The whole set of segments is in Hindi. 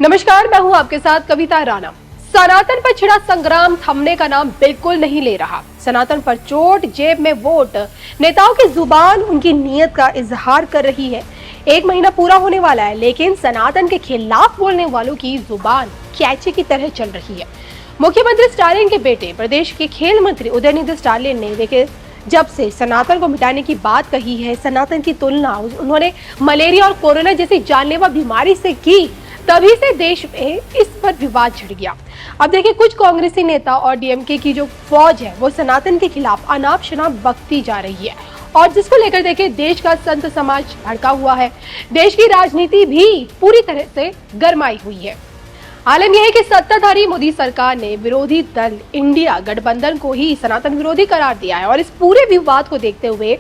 नमस्कार, मैं हूं आपके साथ कविता राणा। सनातन पर छिड़ा संग्राम थमने का नाम बिल्कुल नहीं ले रहा। सनातन पर चोट, जेब में वोट, नेताओं की जुबान उनकी नीयत का इजहार कर रही है। 1 महीना पूरा होने वाला है, लेकिन सनातन के खिलाफ बोलने वालों की जुबान कैंची की तरह चल रही है। मुख्यमंत्री स्टालिन के बेटे, प्रदेश के खेल मंत्री उदयनिधि स्टालिन ने देखिए जब से सनातन को मिटाने की बात कही है, सनातन की तुलना उन्होंने मलेरिया और कोरोना जैसी जानलेवा बीमारी से की, तभी से देश में इस पर विवाद छिड़ गया। अब देखिए, कुछ कांग्रेसी नेता और डीएमके की जो फौज है वो सनातन के खिलाफ अनाप शनाप बकती जा रही है, और जिसको लेकर देखिए देश का संत समाज भड़का हुआ है। देश की राजनीति भी पूरी तरह से गरमाई हुई है। आलम यह है कि सत्ताधारी मोदी सरकार ने विरोधी दल इंडिया गठबंधन को ही सनातन विरोधी करार दिया है, और इस पूरे विवाद को देखते हुए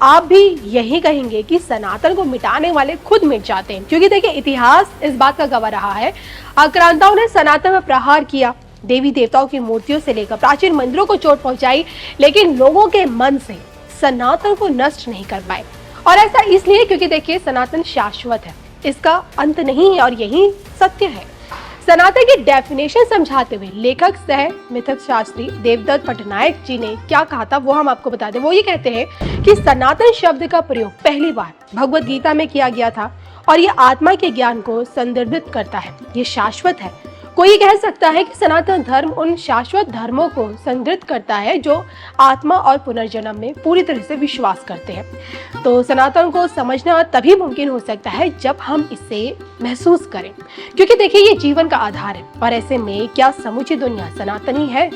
आप भी यही कहेंगे कि सनातन को मिटाने वाले खुद मिट जाते हैं, क्योंकि देखिए इतिहास इस बात का गवाह रहा है। आक्रांताओं ने सनातन में प्रहार किया, देवी देवताओं की मूर्तियों से लेकर प्राचीन मंदिरों को चोट पहुंचाई, लेकिन लोगों के मन से सनातन को नष्ट नहीं कर पाए। और ऐसा इसलिए क्योंकि देखिए सनातन शाश्वत है, इसका अंत नहीं है, और यही सत्य है। सनातन की डेफिनेशन समझाते हुए लेखक सह मिथक शास्त्री देवदत्त पटनायक जी ने क्या कहा था वो हम आपको बता दें। वो ये कहते हैं कि सनातन शब्द का प्रयोग पहली बार भगवत गीता में किया गया था, और ये आत्मा के ज्ञान को संदर्भित करता है। ये शाश्वत है। कोई कह सकता है कि सनातन धर्म उन शाश्वत धर्मों को संदर्भित करता है जो आत्मा और पुनर्जन्म में पूरी तरह से विश्वास करते हैं। तो सनातन को समझना तभी मुमकिन हो सकता है जब हम इसे महसूस करें, क्योंकि देखिए ये जीवन का आधार है। और ऐसे में क्या समूची दुनिया सनातनी है?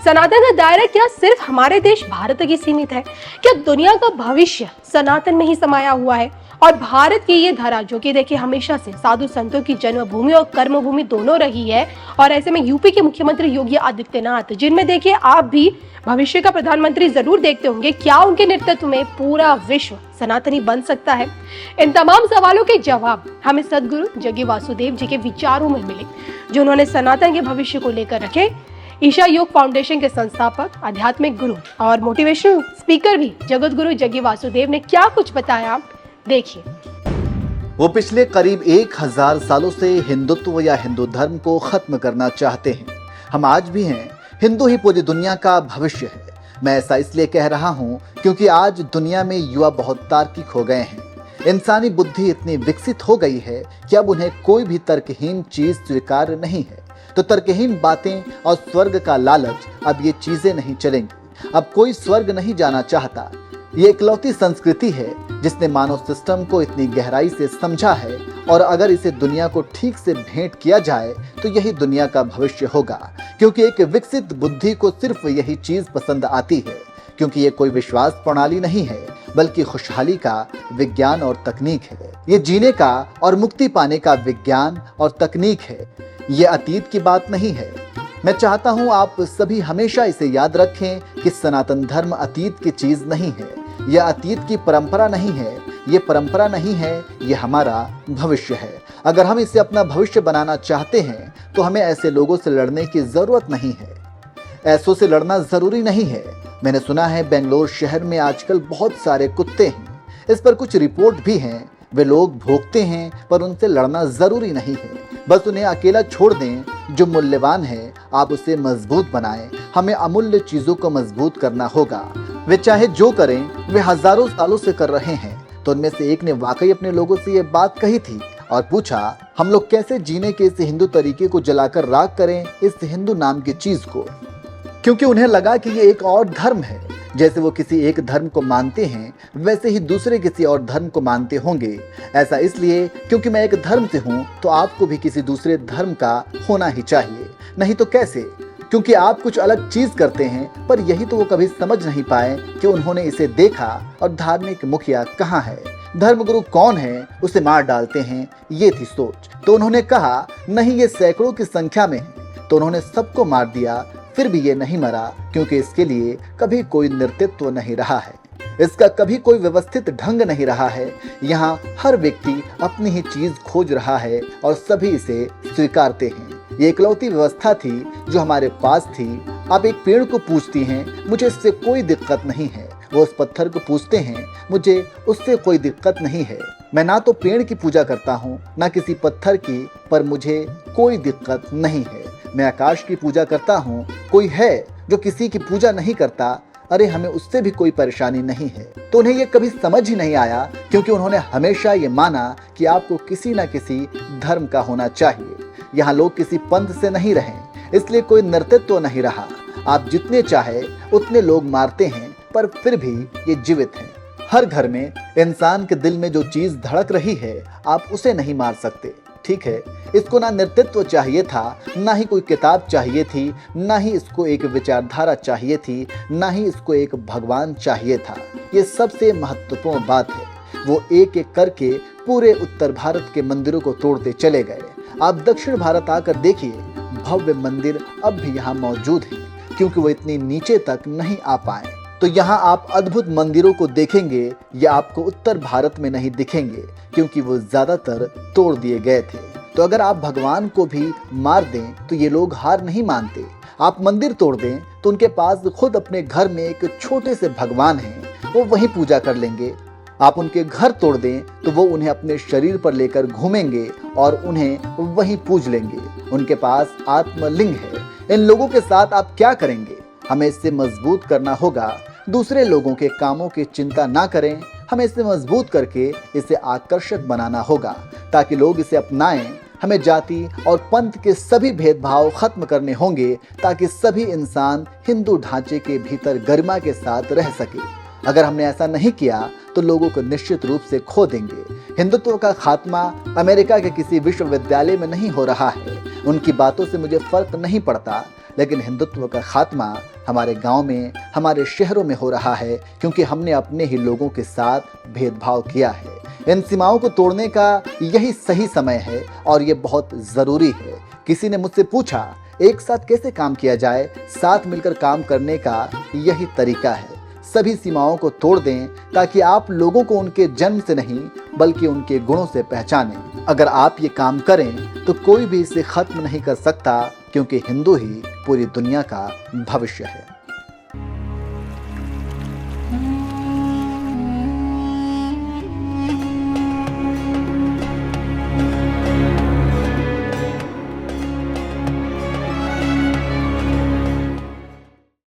सनातन का दायरा क्या सिर्फ हमारे देश भारत की सीमित है? क्या दुनिया का भविष्य सनातन में ही समाया हुआ है? और भारत की ये धरा जो कि देखिए हमेशा से साधु संतों की जन्मभूमि और कर्मभूमि दोनों रही है, और ऐसे में यूपी के मुख्यमंत्री योगी आदित्यनाथ, जिनमें देखिए आप भी भविष्य का प्रधानमंत्री जरूर देखते होंगे, क्या उनके नेतृत्व में पूरा विश्व सनातनी बन सकता है? इन तमाम सवालों के जवाब हमें सदगुरु जग्गी वासुदेव जी के विचारों में मिले, जो उन्होंने सनातन के भविष्य को लेकर रखे। ईशा योग फाउंडेशन के संस्थापक, आध्यात्मिक गुरु और मोटिवेशनल स्पीकर भी जगत गुरु जग्गी वासुदेव ने क्या कुछ बताया, देखिए। वो पिछले करीब 1000 सालों से हिंदुत्व या हिंदू धर्म को खत्म करना चाहते हैं। हम आज भी हैं। हिंदू ही पूरी दुनिया का भविष्य है। मैं ऐसा इसलिए कह रहा हूँ क्योंकि आज दुनिया में युवा बहुत तार्किक हो गए हैं। इंसानी बुद्धि इतनी विकसित हो गई है कि अब उन्हें कोई भी तर्कहीन चीज स्वीकार नहीं है। तो तर्कहीन बातें और स्वर्ग का लालच, अब ये चीजें नहीं चलेंगी। अब कोई स्वर्ग नहीं जाना चाहता। ये इकलौती संस्कृति है जिसने मानव सिस्टम को इतनी गहराई से समझा है, और अगर इसे दुनिया को ठीक से भेंट किया जाए तो यही दुनिया का भविष्य होगा। क्योंकि एक विकसित बुद्धि को सिर्फ यही चीज पसंद आती है, क्योंकि ये कोई विश्वास प्रणाली नहीं है, बल्कि खुशहाली का विज्ञान और तकनीक है। ये जीने का और मुक्ति पाने का विज्ञान और तकनीक है। ये अतीत की बात नहीं है। मैं चाहता हूं आप सभी हमेशा इसे याद रखें कि सनातन धर्म अतीत की चीज नहीं है। यह अतीत की परंपरा नहीं है। ये परंपरा नहीं है, ये हमारा भविष्य है। अगर हम इसे अपना भविष्य बनाना चाहते हैं तो हमें ऐसे लोगों से लड़ने की जरूरत नहीं है। ऐसों से लड़ना जरूरी नहीं है। मैंने सुना है बेंगलोर शहर में आजकल बहुत सारे कुत्ते हैं। इस पर कुछ रिपोर्ट भी हैं। वे लोग भौंकते हैं, पर उनसे लड़ना जरूरी नहीं है। बस उन्हें अकेला छोड़ दें। जो मूल्यवान है आप उसे मजबूत बनाएं। हमें अमूल्य चीजों को मजबूत करना होगा। वे चाहे जो करें, वे हजारों सालों से कर रहे हैं। तो उनमें से एक ने वाकई अपने लोगों से ये बात कही थी और पूछा, हम लोग कैसे जीने के इस हिंदू तरीके को जलाकर राख करें, इस हिंदू नाम की चीज को। क्योंकि उन्हें लगा कि ये एक और धर्म है। जैसे वो किसी एक धर्म को मानते हैं, वैसे ही दूसरे किसी और धर्म को मानते होंगे। ऐसा इसलिए क्योंकि मैं एक धर्म से हूँ, तो आपको भी किसी दूसरे धर्म का होना ही चाहिए। नहीं तो कैसे? क्योंकि आप कुछ अलग चीज करते हैं। पर यही तो वो कभी समझ नहीं पाए कि उन्होंने इसे देखा और धार्मिक मुखिया कहाँ है, धर्मगुरु कौन है, उसे मार डालते हैं। ये थी सोच। तो उन्होंने कहा, नहीं, ये सैकड़ों की संख्या में है। तो उन्होंने सबको मार दिया। फिर भी ये नहीं मरा, क्योंकि इसके लिए कभी कोई नेतृत्व नहीं रहा है। इसका कभी कोई व्यवस्थित ढंग नहीं रहा है। यहाँ हर व्यक्ति अपनी ही चीज खोज रहा है और सभी इसे स्वीकारते हैं। ये इकलौती व्यवस्था थी जो हमारे पास थी। आप एक पेड़ को पूछती हैं, मुझे इससे कोई दिक्कत नहीं है। वो उस पत्थर को पूछते हैं, मुझे उससे कोई दिक्कत नहीं है। मैं ना तो पेड़ की पूजा करता हूँ ना किसी पत्थर की, पर मुझे कोई दिक्कत नहीं है। मैं आकाश की पूजा करता हूँ, कोई है जो किसी की पूजा नहीं करता, अरे हमें उससे भी कोई परेशानी नहीं है। तो उन्हें ये कभी समझ ही नहीं आया, क्योंकि उन्होंने हमेशा ये माना कि आपको किसी न किसी धर्म का होना चाहिए। यहाँ लोग किसी पंथ से नहीं रहे, इसलिए कोई नर्तृत्व नहीं रहा। आप जितने चाहे उतने लोग मारते हैं, पर फिर भी ये जीवित हैं। हर घर में इंसान के दिल में जो चीज धड़क रही है, आप उसे नहीं मार सकते। ठीक है, इसको ना नेतृत्व चाहिए था, ना ही कोई किताब चाहिए थी, ना ही इसको एक विचारधारा चाहिए थी, ना ही इसको एक भगवान चाहिए था। ये सबसे महत्वपूर्ण बात है, वो एक एक करके पूरे उत्तर भारत के मंदिरों को तोड़ते चले गए। आप दक्षिण भारत आकर देखिए, भव्य मंदिर अब भी यहाँ मौजूद हैं, क्योंकि वो इतनी नीचे तक नहीं आ पाए। तो यहाँ आप अद्भुत मंदिरों को देखेंगे, ये आपको उत्तर भारत में नहीं दिखेंगे, क्योंकि वो ज्यादातर तोड़ दिए गए थे। तो अगर आप भगवान को भी मार दें तो ये लोग हार नहीं मानते। आप मंदिर तोड़ दें तो उनके पास खुद अपने घर में एक छोटे से भगवान हैं, वो वहीं पूजा कर लेंगे। आप उनके घर तोड़ दें तो वो उन्हें अपने शरीर पर लेकर घूमेंगे और उन्हें वहीं पूज लेंगे। उनके पास आत्मलिंग है। इन लोगों के साथ आप क्या करेंगे? हमें इससे मजबूत करना होगा। दूसरे लोगों के कामों की चिंता ना करें, हमें इसे मजबूत करके इसे आकर्षक बनाना होगा, ताकि लोग इसे अपनाएं। हमें जाति और पंथ के सभी भेदभाव खत्म करने होंगे, ताकि सभी इंसान हिंदू ढांचे के भीतर गरिमा के साथ रह सके। अगर हमने ऐसा नहीं किया तो लोगों को निश्चित रूप से खो देंगे। हिंदुत्व का खात्मा अमेरिका के किसी विश्वविद्यालय में नहीं हो रहा है, उनकी बातों से मुझे फर्क नहीं पड़ता, लेकिन हिंदुत्व का खात्मा हमारे गांव में, हमारे शहरों में हो रहा है, क्योंकि हमने अपने ही लोगों के साथ भेदभाव किया है। इन सीमाओं को तोड़ने का यही सही समय है और ये बहुत जरूरी है। किसी ने मुझसे पूछा, एक साथ कैसे काम किया जाए? साथ मिलकर काम करने का यही तरीका है। सभी सीमाओं को तोड़ दें, ताकि आप लोगों को उनके जन्म से नहीं बल्कि उनके गुणों से पहचानें। अगर आप ये काम करें तो कोई भी इसे खत्म नहीं कर सकता, क्योंकि हिंदू ही पूरी दुनिया का भविष्य है।